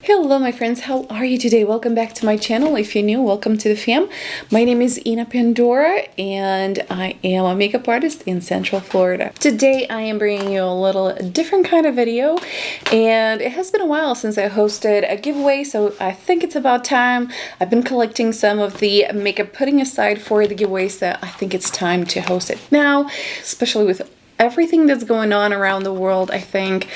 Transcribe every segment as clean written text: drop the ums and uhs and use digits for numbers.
Hello my friends, how are you today? Welcome back to my channel. If you're new, welcome to the fam. My name is Ina Pandora and I am a makeup artist in Central Florida. Today I am bringing you a little different kind of video, and it has been a while since I hosted a giveaway, so I think it's about time. I've been collecting some of the makeup, putting aside for the giveaways, so I think it's time to host it now, especially with everything that's going on around the world. I think,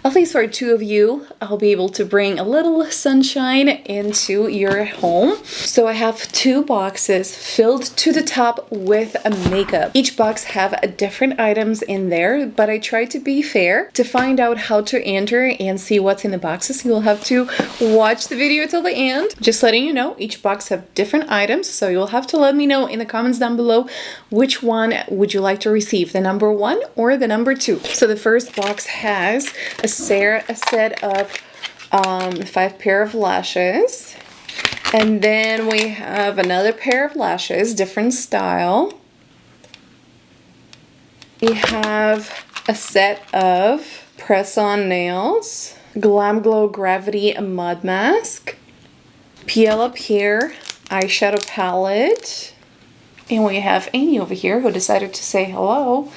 at least for two of you, I'll be able to bring a little sunshine into your home. So I have two boxes filled to the top with makeup. Each box have different items in there, but I try to be fair. To find out how to enter and see what's in the boxes, you'll have to watch the video till the end. Just letting you know, each box have different items, so you'll have to let me know in the comments down below which one would you like to receive, the number 1 or the number 2. So the first box has a set of 5 pair of lashes, and then we have another pair of lashes, different style. We have a set of press-on nails, Glam Glow Gravity Mud Mask, Peel Up Here eyeshadow palette, and we have Amy over here who decided to say hello.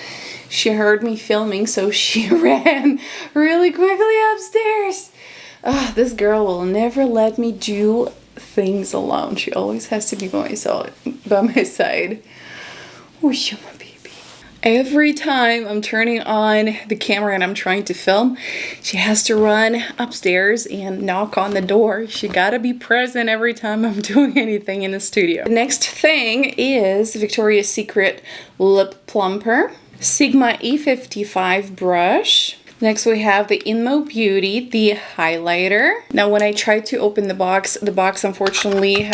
She heard me filming, so she ran really quickly upstairs. This girl will never let me do things alone. She always has to be by my side. Oh, you're my baby. Every time I'm turning on the camera and I'm trying to film, she has to run upstairs and knock on the door. She gotta be present every time I'm doing anything in the studio. The next thing is Victoria's Secret Lip Plumper, Sigma E55 brush. Next we have the Inmo Beauty, the highlighter. Now when I tried to open the box unfortunately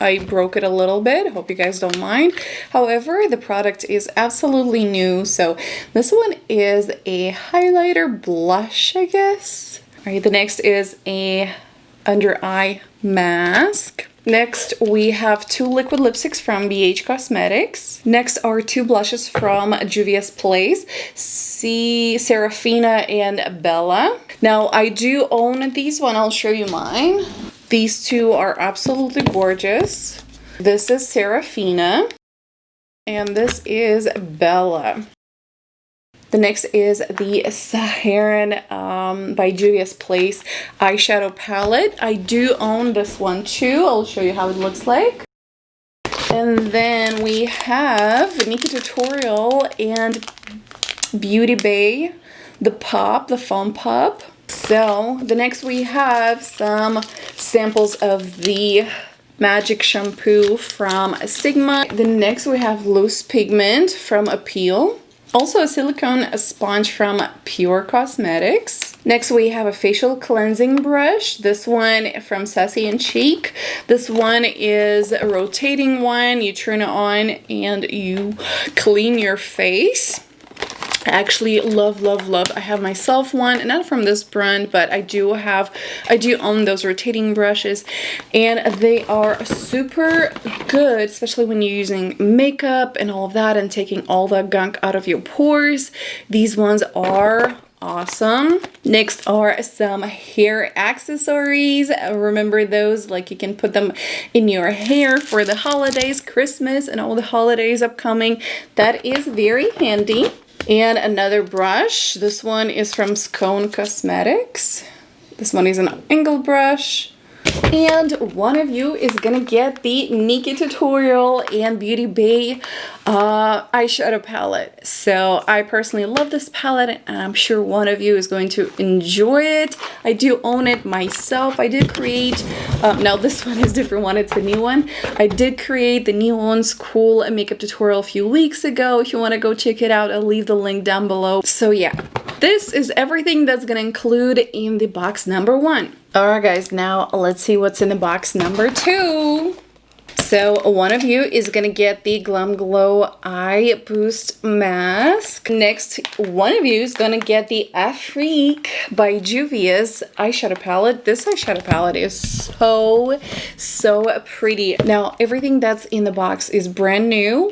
I broke it a little bit. Hope you guys don't mind. However, the product is absolutely new. So this one is a highlighter blush, I guess. All right, the next is a under eye mask. Next, we have 2 liquid lipsticks from BH Cosmetics. Next are 2 blushes from Juvia's Place, Serafina and Bella. Now, I do own these one. I'll show you mine. These two are absolutely gorgeous. This is Serafina, and this is Bella. The next is the Harian by Juvia's Place eyeshadow palette. I do own this one too. I'll show you how it looks like. And then we have Nikkie Tutorial and Beauty Bay, the foam pop. So the next we have some samples of the Magic Shampoo from Sigma. The next we have Loose Pigment from Appeal. Also a silicone sponge from Pure Cosmetics. Next we have a facial cleansing brush. This one from Sassy and Chic. This one is a rotating one. You turn it on and you clean your face. I actually love. I have myself one, not from this brand, but I do own those rotating brushes, and they are super good, especially when you're using makeup and all of that and taking all the gunk out of your pores. These ones are awesome. Next are some hair accessories. Remember those, like you can put them in your hair for the holidays, Christmas, and all the holidays upcoming. That is very handy. And another brush. This one is from Scone Cosmetics. This one is an angle brush. And one of you is gonna get the Nikkie Tutorial and Beauty Bay eyeshadow palette. So I personally love this palette, and I'm sure one of you is going to enjoy it. I do own it myself. I did create, now this one is a different one, it's a new one. I did create the Neon School makeup tutorial a few weeks ago. If you want to go check it out, I'll leave the link down below. So yeah, this is everything that's gonna include in the box number 1. Alright guys, now let's see what's in the box number 2. So one of you is gonna get the Glam Glow Eye Boost Mask. Next, one of you is gonna get the Afrique by Juvia's eyeshadow palette. This eyeshadow palette is so pretty. Now, everything that's in the box is brand new.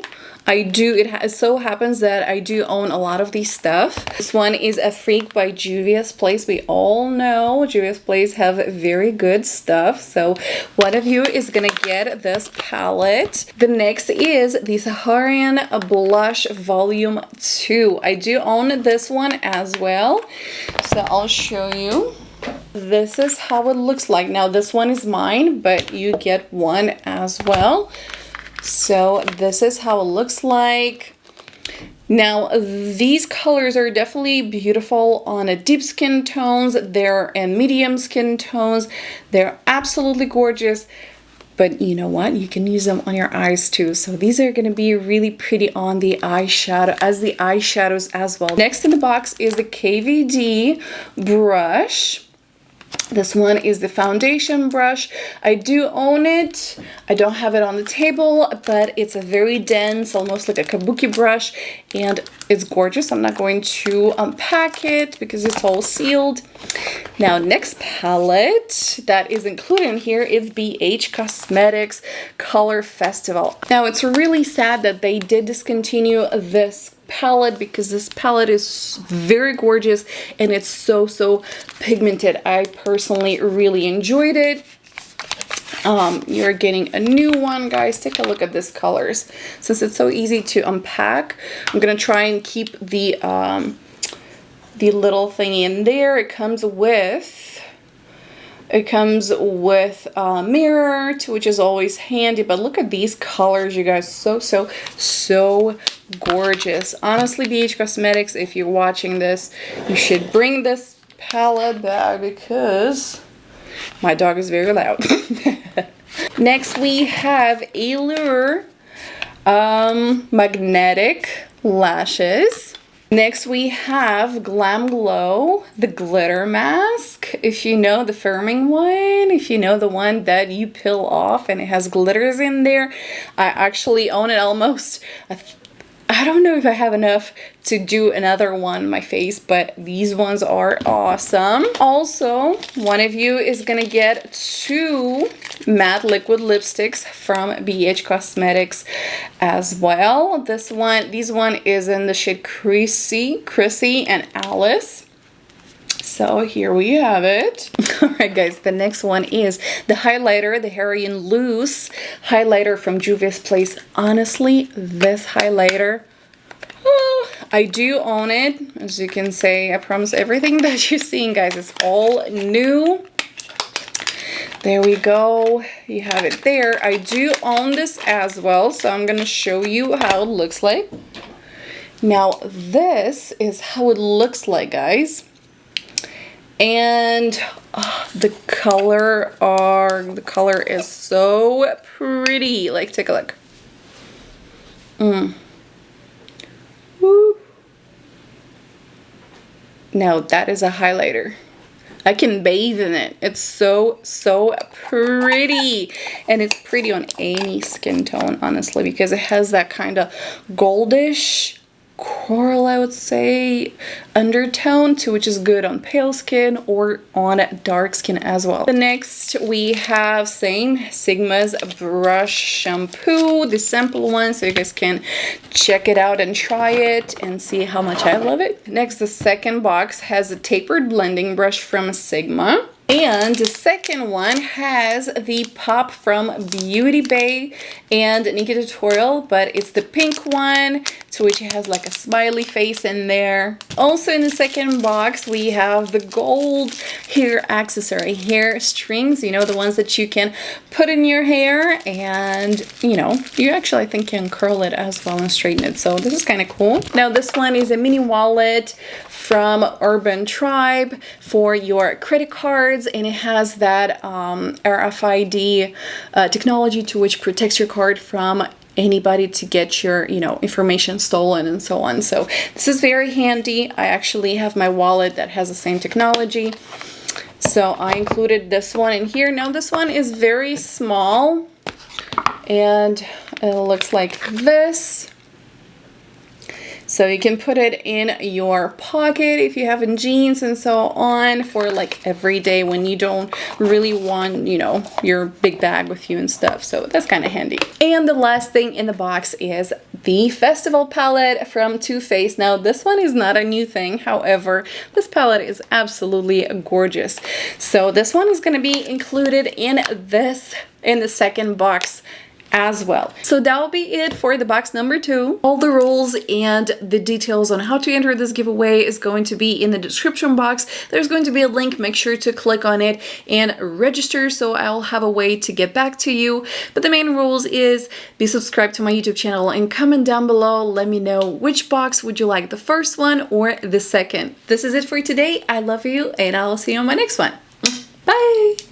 It so happens that I do own a lot of these stuff. This one is a Freak by Juvia's Place. We all know Juvia's Place have very good stuff. So one of you is gonna get this palette. The next is this Harian Blush Volume 2. I do own this one as well. So I'll show you. This is how it looks like. Now this one is mine, but you get one as well. So this is how it looks like. Now these colors are definitely beautiful on a deep skin tones. They're in medium skin tones. They're absolutely gorgeous. But you know what? You can use them on your eyes too. So these are going to be really pretty on the eyeshadow as the eyeshadows as well. Next in the box is the KVD brush. This one is the foundation brush. I do own it. I don't have it on the table, but it's a very dense, almost like a kabuki brush, and it's gorgeous. I'm not going to unpack it because it's all sealed. Now, next palette that is included in here is BH Cosmetics Color Festival. Now, it's really sad that they did discontinue this palette because this palette is very gorgeous and it's so pigmented. I personally really enjoyed it. You're getting a new one, guys. Take a look at these colors. Since it's so easy to unpack, I'm gonna try and keep the little thingy in there. It comes with a mirror too, which is always handy. But look at these colors, you guys. So gorgeous. Honestly, BH Cosmetics, if you're watching this, you should bring this palette back because my dog is very loud. Next, we have Allure Magnetic Lashes. Next, we have Glam Glow, the glitter mask. If you know the firming one, if you know the one that you peel off and it has glitters in there, I actually own it almost. I don't know if I have enough to do another one on my face, but these ones are awesome. Also, one of you is gonna get 2 matte liquid lipsticks from BH Cosmetics as well. This one is in the shade Chrissy and Alice. So here we have it. All right, guys, the next one is the highlighter, the Harian Loose highlighter from Juvia's Place. Honestly, this highlighter, I do own it. As you can see, I promise everything that you're seeing, guys, is all new. There we go. You have it there. I do own this as well, so I'm going to show you how it looks like. Now, this is how it looks like, guys. And the color is so pretty. Like, take a look. Woo. Now that is a highlighter. I can bathe in it. It's so pretty, and it's pretty on any skin tone, honestly, because it has that kind of goldish coral, I would say, undertone to, which is good on pale skin or on dark skin as well. The next we have same Sigma's brush shampoo, the sample one, so you guys can check it out and try it and see how much I love it. Next, the second box has a tapered blending brush from Sigma. And the second one has the pop from Beauty Bay and Nikkie Tutorial, but it's the pink one, to which it has like a smiley face in there. Also in the second box, we have the gold hair accessory, hair strings, you know, the ones that you can put in your hair and, you know, you actually, I think, can curl it as well and straighten it. So this is kind of cool. Now this one is a mini wallet from Urban Tribe for your credit cards, and it has that RFID technology to which protects your card from anybody to get your, you know, information stolen and so on. So this is very handy. I actually have my wallet that has the same technology, so I included this one in here. Now this one is very small and it looks like this. So you can put it in your pocket if you have in jeans and so on for like every day when you don't really want, you know, your big bag with you and stuff. So that's kind of handy. And the last thing in the box is the Festival palette from Too Faced. Now this one is not a new thing, however this palette is absolutely gorgeous. So this one is going to be included in the second box as well. So that will be it for the box number 2. All the rules and the details on how to enter this giveaway is going to be in the description box. There's going to be a link. Make sure to click on it and register so I'll have a way to get back to you. But the main rules is be subscribed to my YouTube channel and comment down below. Let me know which box would you like, the first one or the second. This is it for today. I love you and I'll see you on my next one. Bye!